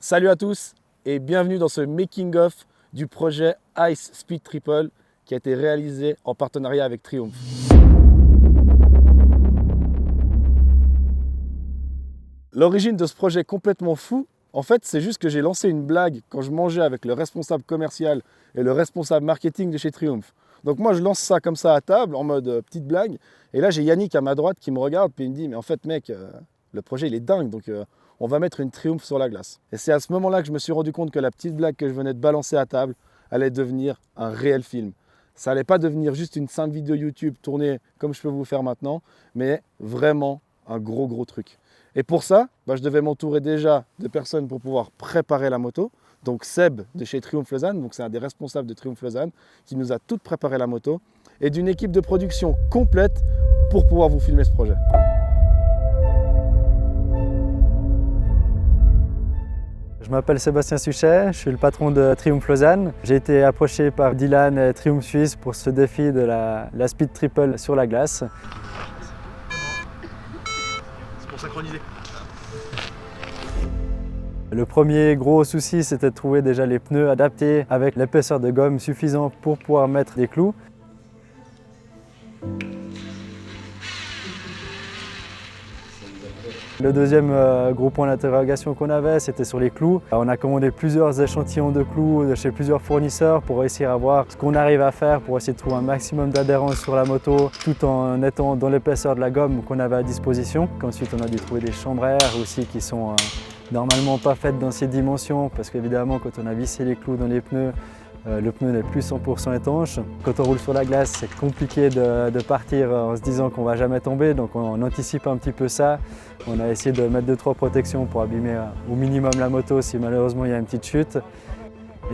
Salut à tous et bienvenue dans ce making-of du projet Ice Speed Triple qui a été réalisé en partenariat avec Triumph. L'origine de ce projet complètement fou, en fait, c'est juste que j'ai lancé une blague quand je mangeais avec le responsable commercial et le responsable marketing de chez Triumph. Donc moi, je lance ça comme ça à table en mode petite blague. Et là, j'ai Yannick à ma droite qui me regarde puis il me dit « Mais en fait, mec, le projet, il est dingue, donc on va mettre une Triumph sur la glace. » Et c'est à ce moment-là que je me suis rendu compte que la petite blague que je venais de balancer à table allait devenir un réel film. Ça allait pas devenir juste une simple vidéo YouTube tournée comme je peux vous faire maintenant, mais vraiment un gros truc. Et pour ça, je devais m'entourer déjà de personnes pour pouvoir préparer la moto. Donc Seb de chez Triumph Lausanne, donc c'est un des responsables de Triumph Lausanne, qui nous a toutes préparé la moto, et d'une équipe de production complète pour pouvoir vous filmer ce projet. Je m'appelle Sébastien Suchet, je suis le patron de Triumph Lausanne. J'ai été approché par Dylan et Triumph Suisse pour ce défi de la Speed Triple sur la glace. C'est pour synchroniser. Le premier gros souci, c'était de trouver déjà les pneus adaptés avec l'épaisseur de gomme suffisante pour pouvoir mettre des clous. Le deuxième gros point d'interrogation qu'on avait, c'était sur les clous. On a commandé plusieurs échantillons de clous de chez plusieurs fournisseurs pour essayer à voir ce qu'on arrive à faire pour essayer de trouver un maximum d'adhérence sur la moto tout en étant dans l'épaisseur de la gomme qu'on avait à disposition. Ensuite, on a dû trouver des chambres à air aussi qui sont normalement pas faites dans ces dimensions parce qu'évidemment, quand on a vissé les clous dans les pneus, le pneu n'est plus 100% étanche. Quand on roule sur la glace, c'est compliqué de partir en se disant qu'on ne va jamais tomber, donc on anticipe un petit peu ça. On a essayé de mettre 2-3 protections pour abîmer au minimum la moto si malheureusement il y a une petite chute.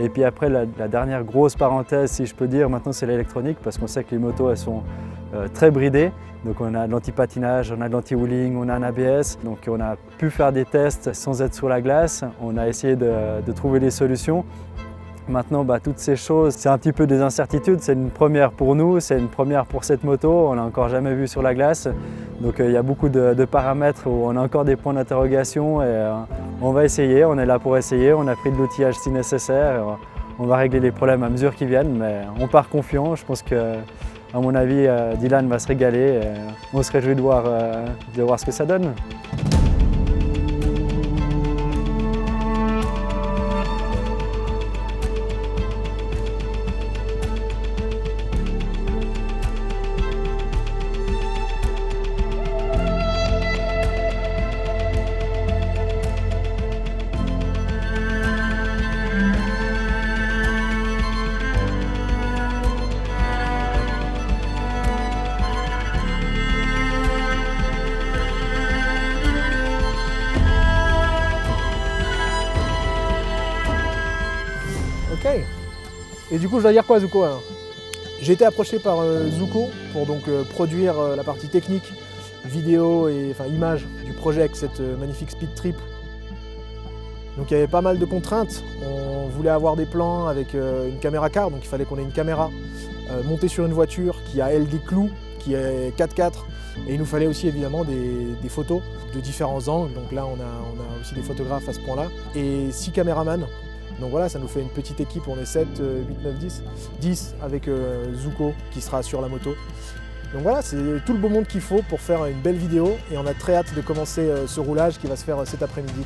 Et puis après, la dernière grosse parenthèse, si je peux dire, maintenant c'est l'électronique parce qu'on sait que les motos elles sont très bridées. Donc on a de l'anti-patinage, on a de l'anti-wheeling, on a un ABS. Donc on a pu faire des tests sans être sur la glace. On a essayé de trouver des solutions. Maintenant, toutes ces choses, c'est un petit peu des incertitudes. C'est une première pour nous, c'est une première pour cette moto. On l'a encore jamais vu sur la glace. Donc il y a beaucoup de paramètres où on a encore des points d'interrogation et on va essayer. On est là pour essayer. On a pris de l'outillage si nécessaire. On va régler les problèmes à mesure qu'ils viennent, mais on part confiant. Je pense que, à mon avis, Dylan va se régaler. Et on se réjouit de voir ce que ça donne. Ok. Et du coup, je dois dire quoi, Zuko alors? J'ai été approché par Zuko pour donc produire la partie technique, vidéo et image du projet avec cette magnifique Speed Trip. Donc il y avait pas mal de contraintes. On voulait avoir des plans avec une caméra car, donc il fallait qu'on ait une caméra montée sur une voiture qui a elle des clous, qui est 4x4. Et il nous fallait aussi évidemment des photos de différents angles. Donc là, on a aussi des photographes à ce point-là. Et 6 caméramans. Donc voilà, ça nous fait une petite équipe, on est 7, 8, 9, 10 avec Zuko qui sera sur la moto. Donc voilà, c'est tout le beau monde qu'il faut pour faire une belle vidéo et on a très hâte de commencer ce roulage qui va se faire cet après-midi.